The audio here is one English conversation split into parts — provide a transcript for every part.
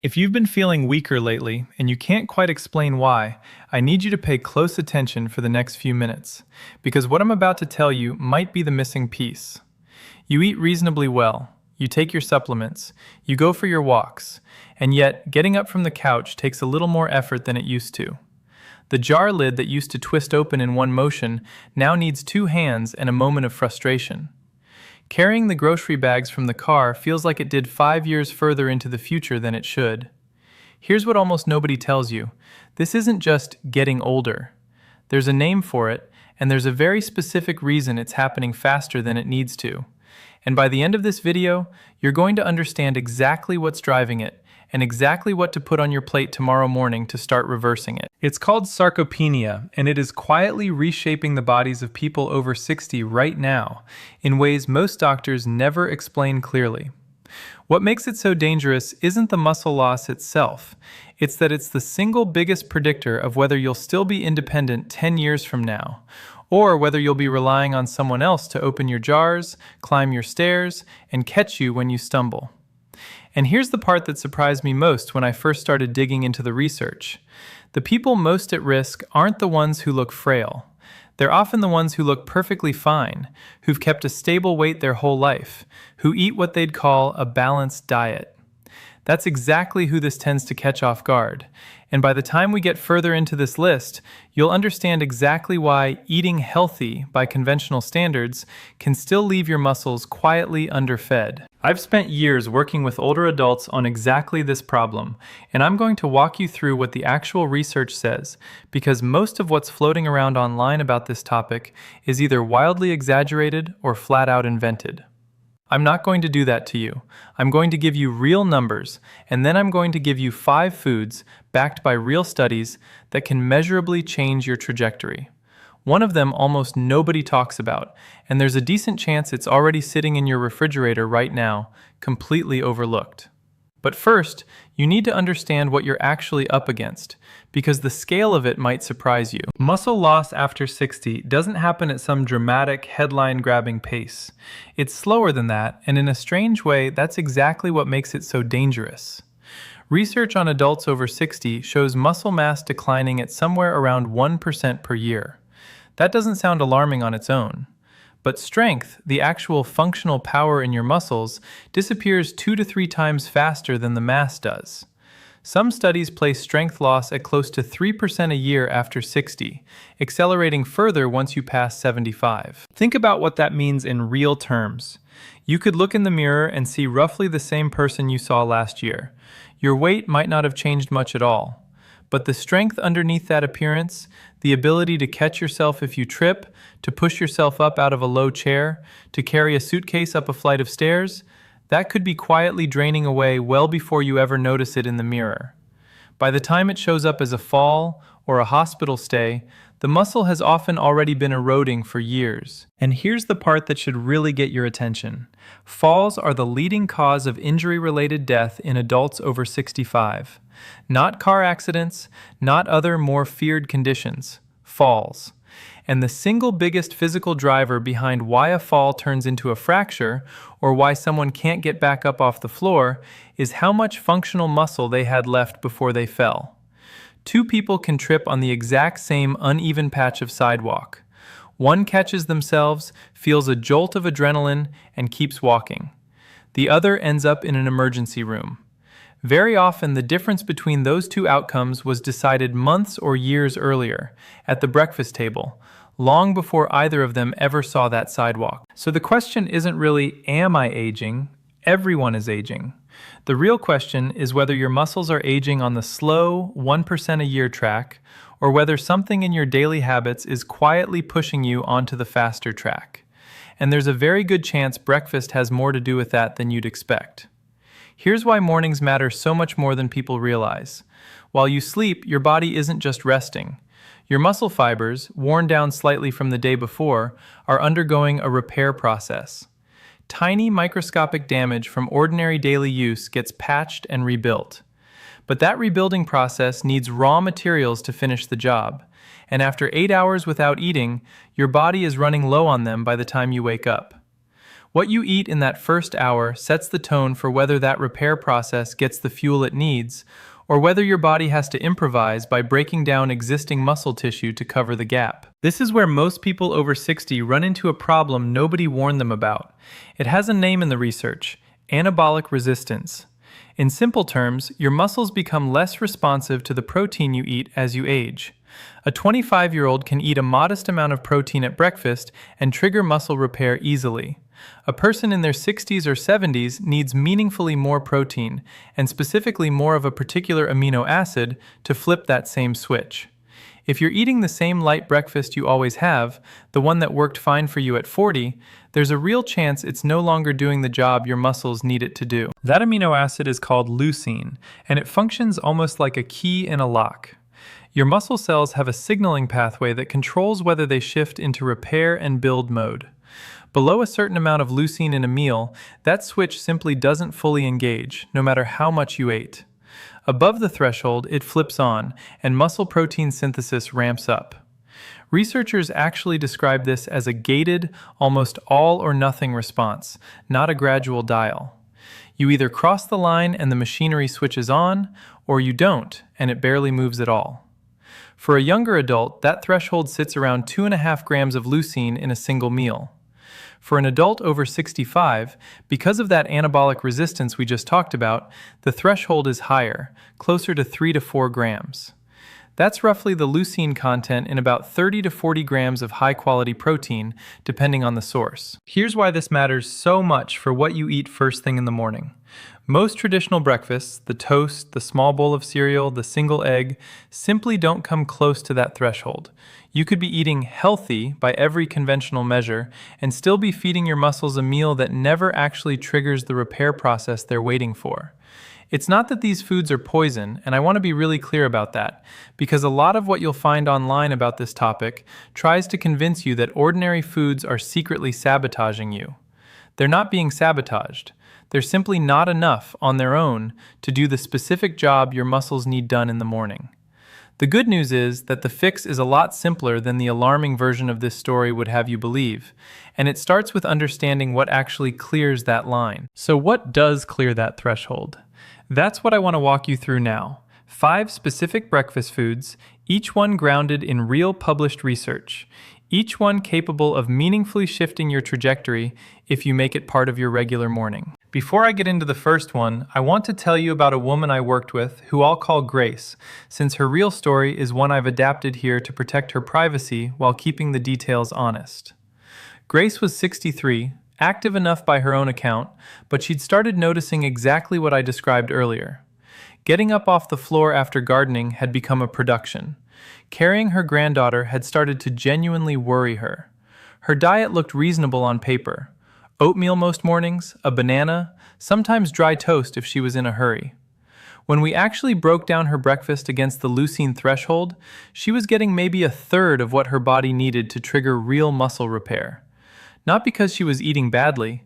If you've been feeling weaker lately and you can't quite explain why, I need you to pay close attention for the next few minutes, because what I'm about to tell you might be the missing piece. You eat reasonably well, you take your supplements, you go for your walks, and yet getting up from the couch takes a little more effort than it used to. The jar lid that used to twist open in one motion now needs two hands and a moment of frustration. Carrying the grocery bags from the car feels like it did 5 years further into the future than it should. Here's what almost nobody tells you. This isn't just getting older. There's a name for it, and there's a very specific reason it's happening faster than it needs to. And by the end of this video, you're going to understand exactly what's driving it, and exactly what to put on your plate tomorrow morning to start reversing it. It's called sarcopenia, and it is quietly reshaping the bodies of people over 60 right now, in ways most doctors never explain clearly. What makes it so dangerous isn't the muscle loss itself, it's that it's the single biggest predictor of whether you'll still be independent 10 years from now, or whether you'll be relying on someone else to open your jars, climb your stairs, and catch you when you stumble. And here's the part that surprised me most when I first started digging into the research. The people most at risk aren't the ones who look frail. They're often the ones who look perfectly fine, who've kept a stable weight their whole life, who eat what they'd call a balanced diet. That's exactly who this tends to catch off guard. And by the time we get further into this list, you'll understand exactly why eating healthy by conventional standards can still leave your muscles quietly underfed. I've spent years working with older adults on exactly this problem, and I'm going to walk you through what the actual research says, because most of what's floating around online about this topic is either wildly exaggerated or flat out invented. I'm not going to do that to you. I'm going to give you real numbers, and then I'm going to give you 5 foods backed by real studies that can measurably change your trajectory. One of them almost nobody talks about, and there's a decent chance it's already sitting in your refrigerator right now, completely overlooked. But first, you need to understand what you're actually up against, because the scale of it might surprise you. Muscle loss after 60 doesn't happen at some dramatic, headline-grabbing pace. It's slower than that, and in a strange way, that's exactly what makes it so dangerous. Research on adults over 60 shows muscle mass declining at somewhere around 1% per year. That doesn't sound alarming on its own. But strength, the actual functional power in your muscles, disappears 2 to 3 times faster than the mass does. Some studies place strength loss at close to 3% a year after 60, accelerating further once you pass 75. Think about what that means in real terms. You could look in the mirror and see roughly the same person you saw last year. Your weight might not have changed much at all. But the strength underneath that appearance, the ability to catch yourself if you trip, to push yourself up out of a low chair, to carry a suitcase up a flight of stairs, that could be quietly draining away well before you ever notice it in the mirror. By the time it shows up as a fall or a hospital stay, the muscle has often already been eroding for years. And here's the part that should really get your attention. Falls are the leading cause of injury-related death in adults over 65. Not car accidents, not other more feared conditions. Falls. And the single biggest physical driver behind why a fall turns into a fracture, or why someone can't get back up off the floor, is how much functional muscle they had left before they fell. 2 people can trip on the exact same uneven patch of sidewalk. One catches themselves, feels a jolt of adrenaline, and keeps walking. The other ends up in an emergency room. Very often, the difference between those 2 outcomes was decided months or years earlier, at the breakfast table, long before either of them ever saw that sidewalk. So the question isn't really, am I aging? Everyone is aging. The real question is whether your muscles are aging on the slow 1% a year track, or whether something in your daily habits is quietly pushing you onto the faster track. And there's a very good chance breakfast has more to do with that than you'd expect. Here's why mornings matter so much more than people realize. While you sleep, your body isn't just resting. Your muscle fibers, worn down slightly from the day before, are undergoing a repair process. Tiny microscopic damage from ordinary daily use gets patched and rebuilt. But that rebuilding process needs raw materials to finish the job. And after 8 hours without eating, your body is running low on them by the time you wake up. What you eat in that first hour sets the tone for whether that repair process gets the fuel it needs, or whether your body has to improvise by breaking down existing muscle tissue to cover the gap. This is where most people over 60 run into a problem nobody warned them about. It has a name in the research: anabolic resistance. In simple terms, your muscles become less responsive to the protein you eat as you age. A 25-year-old can eat a modest amount of protein at breakfast and trigger muscle repair easily. A person in their 60s or 70s needs meaningfully more protein, and specifically more of a particular amino acid, to flip that same switch. If you're eating the same light breakfast you always have, the one that worked fine for you at 40, there's a real chance it's no longer doing the job your muscles need it to do. That amino acid is called leucine, and it functions almost like a key in a lock. Your muscle cells have a signaling pathway that controls whether they shift into repair and build mode. Below a certain amount of leucine in a meal, that switch simply doesn't fully engage, no matter how much you ate. Above the threshold, it flips on, and muscle protein synthesis ramps up. Researchers actually describe this as a gated, almost all-or-nothing response, not a gradual dial. You either cross the line and the machinery switches on, or you don't, and it barely moves at all. For a younger adult, that threshold sits around 2.5 grams of leucine in a single meal. For an adult over 65, because of that anabolic resistance we just talked about, the threshold is higher, closer to 3 to 4 grams. That's roughly the leucine content in about 30 to 40 grams of high-quality protein, depending on the source. Here's why this matters so much for what you eat first thing in the morning. Most traditional breakfasts, the toast, the small bowl of cereal, the single egg, simply don't come close to that threshold. You could be eating healthy by every conventional measure and still be feeding your muscles a meal that never actually triggers the repair process they're waiting for. It's not that these foods are poison, and I want to be really clear about that, because a lot of what you'll find online about this topic tries to convince you that ordinary foods are secretly sabotaging you. They're not being sabotaged. They're simply not enough on their own to do the specific job your muscles need done in the morning. The good news is that the fix is a lot simpler than the alarming version of this story would have you believe, and it starts with understanding what actually clears that line. So what does clear that threshold? That's what I want to walk you through now. 5 specific breakfast foods, each one grounded in real published research. Each one capable of meaningfully shifting your trajectory if you make it part of your regular morning. Before I get into the first one, I want to tell you about a woman I worked with who I'll call Grace, since her real story is one I've adapted here to protect her privacy while keeping the details honest. Grace was 63, active enough by her own account, but she'd started noticing exactly what I described earlier. Getting up off the floor after gardening had become a production. Carrying her granddaughter had started to genuinely worry her. Her diet looked reasonable on paper. Oatmeal most mornings, a banana, sometimes dry toast if she was in a hurry. When we actually broke down her breakfast against the leucine threshold, she was getting maybe a third of what her body needed to trigger real muscle repair. Not because she was eating badly,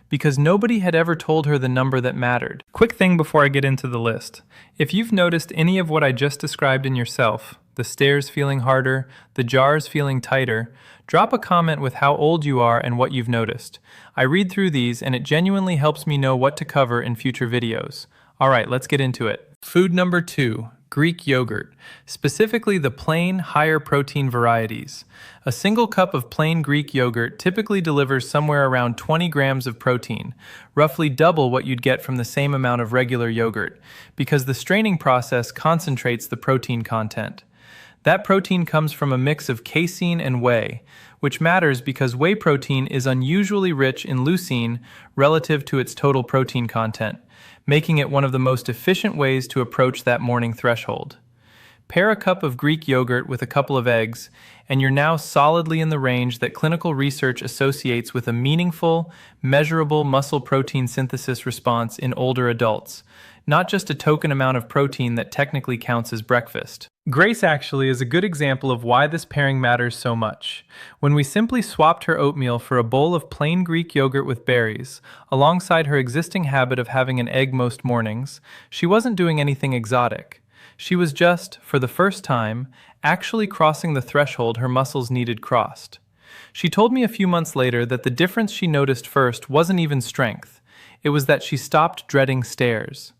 because nobody had ever told her the number that mattered. Quick thing before I get into the list. If you've noticed any of what I just described in yourself, the stairs feeling harder, the jars feeling tighter, drop a comment with how old you are and what you've noticed. I read through these and it genuinely helps me know what to cover in future videos. Alright, let's get into it. Food number 2, Greek yogurt, specifically the plain, higher protein varieties. A single cup of plain Greek yogurt typically delivers somewhere around 20 grams of protein, roughly double what you'd get from the same amount of regular yogurt, because the straining process concentrates the protein content. That protein comes from a mix of casein and whey, which matters because whey protein is unusually rich in leucine relative to its total protein content, making it one of the most efficient ways to approach that morning threshold. Pair a cup of Greek yogurt with a couple of eggs, and you're now solidly in the range that clinical research associates with a meaningful, measurable muscle protein synthesis response in older adults, not just a token amount of protein that technically counts as breakfast. Grace actually is a good example of why this pairing matters so much. When we simply swapped her oatmeal for a bowl of plain Greek yogurt with berries, alongside her existing habit of having an egg most mornings, she wasn't doing anything exotic. She was just, for the first time, actually crossing the threshold her muscles needed crossed. She told me a few months later that the difference she noticed first wasn't even strength. It was that she stopped dreading stairs.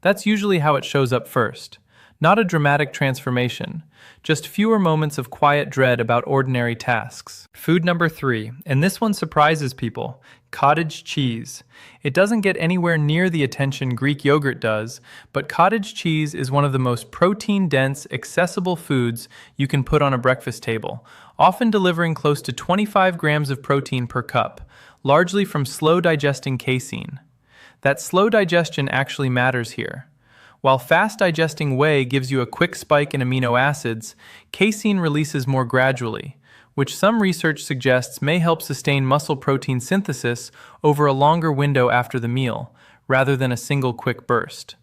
That's usually how it shows up first. Not a dramatic transformation, just fewer moments of quiet dread about ordinary tasks. Food number 3, and this one surprises people: cottage cheese. It doesn't get anywhere near the attention Greek yogurt does, but cottage cheese is one of the most protein-dense, accessible foods you can put on a breakfast table, often delivering close to 25 grams of protein per cup, largely from slow-digesting casein. That slow digestion actually matters here. While fast-digesting whey gives you a quick spike in amino acids, casein releases more gradually, which some research suggests may help sustain muscle protein synthesis over a longer window after the meal, rather than a single quick burst.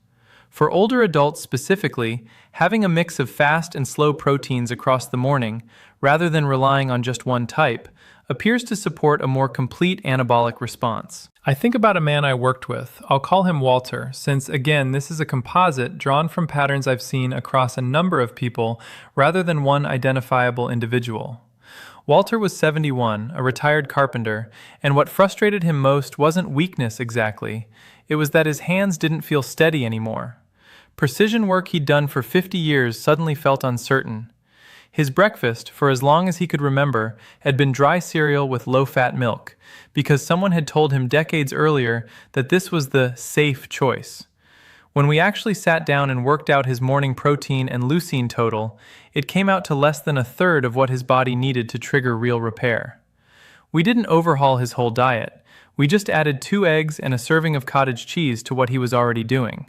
For older adults specifically, having a mix of fast and slow proteins across the morning, rather than relying on just one type, appears to support a more complete anabolic response. I think about a man I worked with. I'll call him Walter, since again, this is a composite drawn from patterns I've seen across a number of people rather than one identifiable individual. Walter was 71, a retired carpenter, and what frustrated him most wasn't weakness exactly. It was that his hands didn't feel steady anymore. Precision work he'd done for 50 years suddenly felt uncertain. His breakfast, for as long as he could remember, had been dry cereal with low-fat milk, because someone had told him decades earlier that this was the safe choice. When we actually sat down and worked out his morning protein and leucine total, it came out to less than a third of what his body needed to trigger real repair. We didn't overhaul his whole diet. We just added 2 eggs and a serving of cottage cheese to what he was already doing.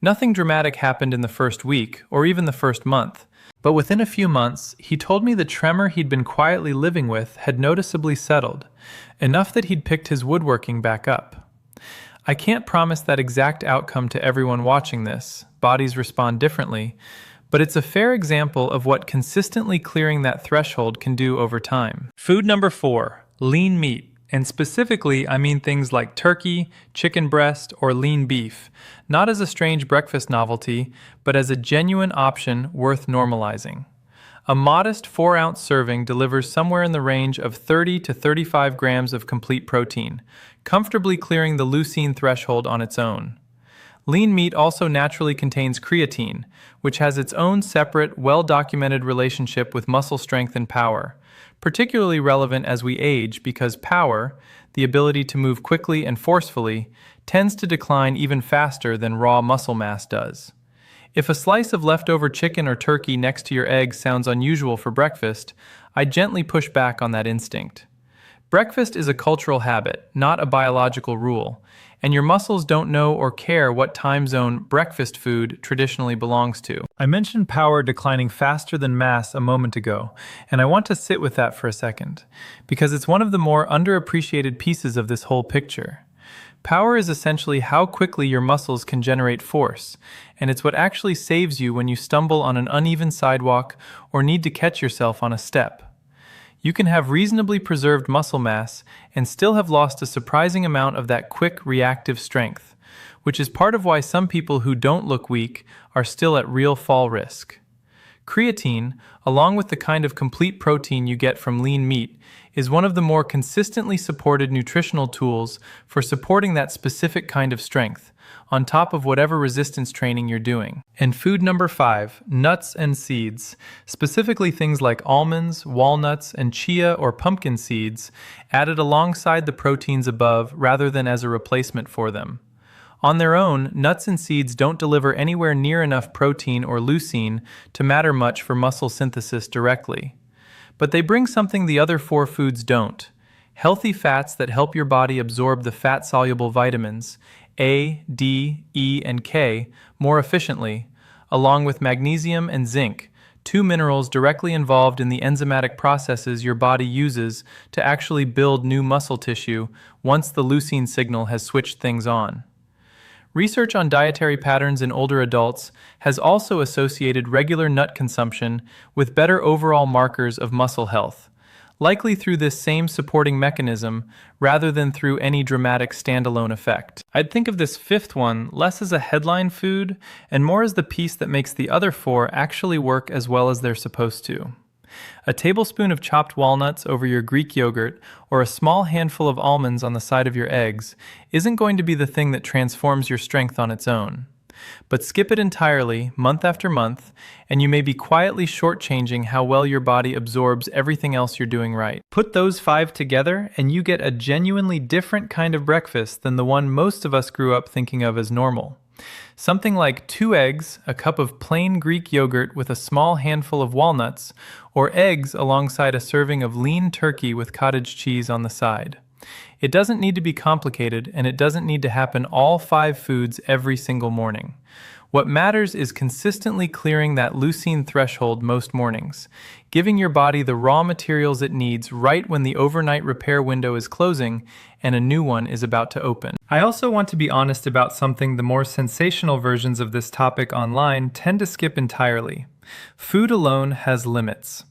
Nothing dramatic happened in the first week, or even the first month. But within a few months, he told me the tremor he'd been quietly living with had noticeably settled, enough that he'd picked his woodworking back up. I can't promise that exact outcome to everyone watching this. Bodies respond differently, but it's a fair example of what consistently clearing that threshold can do over time. Food number 4, lean meat. And specifically, I mean things like turkey, chicken breast, or lean beef, not as a strange breakfast novelty, but as a genuine option worth normalizing. A modest 4-ounce serving delivers somewhere in the range of 30 to 35 grams of complete protein, comfortably clearing the leucine threshold on its own. Lean meat also naturally contains creatine, which has its own separate, well-documented relationship with muscle strength and power, particularly relevant as we age because power, the ability to move quickly and forcefully, tends to decline even faster than raw muscle mass does. If a slice of leftover chicken or turkey next to your eggs sounds unusual for breakfast, I gently push back on that instinct. Breakfast is a cultural habit, not a biological rule, and your muscles don't know or care what time zone breakfast food traditionally belongs to. I mentioned power declining faster than mass a moment ago, and I want to sit with that for a second, because it's one of the more underappreciated pieces of this whole picture. Power is essentially how quickly your muscles can generate force, and it's what actually saves you when you stumble on an uneven sidewalk or need to catch yourself on a step. You can have reasonably preserved muscle mass and still have lost a surprising amount of that quick reactive strength, which is part of why some people who don't look weak are still at real fall risk. Creatine, along with the kind of complete protein you get from lean meat, is one of the more consistently supported nutritional tools for supporting that specific kind of strength, on top of whatever resistance training you're doing. And food number 5, nuts and seeds, specifically things like almonds, walnuts, and chia or pumpkin seeds, added alongside the proteins above rather than as a replacement for them. On their own, nuts and seeds don't deliver anywhere near enough protein or leucine to matter much for muscle synthesis directly. But they bring something the other 4 foods don't: healthy fats that help your body absorb the fat-soluble vitamins A, D, E, and K more efficiently, along with magnesium and zinc, 2 minerals directly involved in the enzymatic processes your body uses to actually build new muscle tissue once the leucine signal has switched things on. Research on dietary patterns in older adults has also associated regular nut consumption with better overall markers of muscle health, likely through this same supporting mechanism rather than through any dramatic standalone effect. I'd think of this 5th one less as a headline food and more as the piece that makes the other 4 actually work as well as they're supposed to. A tablespoon of chopped walnuts over your Greek yogurt or a small handful of almonds on the side of your eggs isn't going to be the thing that transforms your strength on its own. But skip it entirely, month after month, and you may be quietly shortchanging how well your body absorbs everything else you're doing right. Put those 5 together, and you get a genuinely different kind of breakfast than the one most of us grew up thinking of as normal. Something like 2 eggs, a cup of plain Greek yogurt with a small handful of walnuts, or eggs alongside a serving of lean turkey with cottage cheese on the side. It doesn't need to be complicated, and it doesn't need to happen all 5 foods every single morning. What matters is consistently clearing that leucine threshold most mornings, giving your body the raw materials it needs right when the overnight repair window is closing and a new one is about to open. I also want to be honest about something the more sensational versions of this topic online tend to skip entirely. Food alone has limits.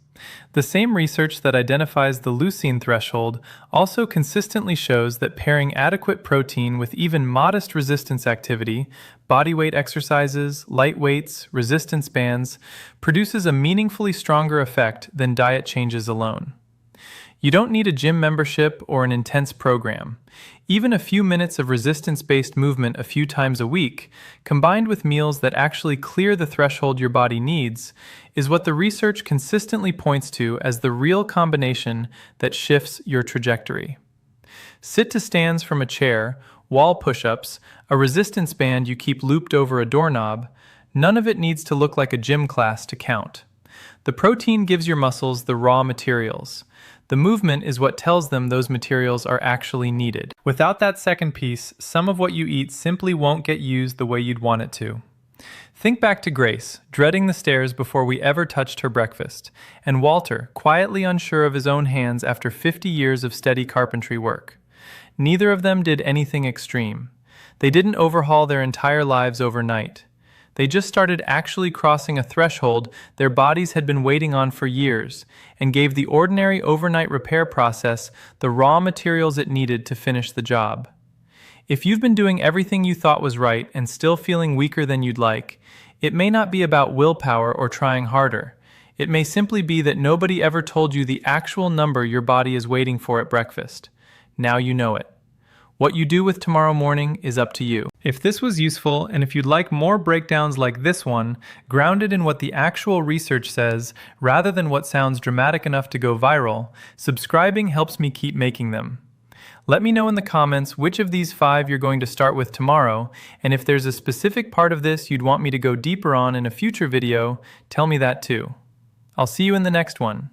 The same research that identifies the leucine threshold also consistently shows that pairing adequate protein with even modest resistance activity, bodyweight exercises, light weights, resistance bands, produces a meaningfully stronger effect than diet changes alone. You don't need a gym membership or an intense program. Even a few minutes of resistance-based movement a few times a week, combined with meals that actually clear the threshold your body needs, is what the research consistently points to as the real combination that shifts your trajectory. Sit-to-stands from a chair, wall push-ups, a resistance band you keep looped over a doorknob, none of it needs to look like a gym class to count. The protein gives your muscles the raw materials. The movement is what tells them those materials are actually needed. Without that second piece, some of what you eat simply won't get used the way you'd want it to. Think back to Grace, dreading the stairs before we ever touched her breakfast, and Walter, quietly unsure of his own hands after 50 years of steady carpentry work. Neither of them did anything extreme. They didn't overhaul their entire lives overnight. They just started actually crossing a threshold their bodies had been waiting on for years, and gave the ordinary overnight repair process the raw materials it needed to finish the job. If you've been doing everything you thought was right and still feeling weaker than you'd like, it may not be about willpower or trying harder. It may simply be that nobody ever told you the actual number your body is waiting for at breakfast. Now you know it. What you do with tomorrow morning is up to you. If this was useful, and if you'd like more breakdowns like this one, grounded in what the actual research says, rather than what sounds dramatic enough to go viral, subscribing helps me keep making them. Let me know in the comments which of these 5 you're going to start with tomorrow, and if there's a specific part of this you'd want me to go deeper on in a future video, tell me that too. I'll see you in the next one.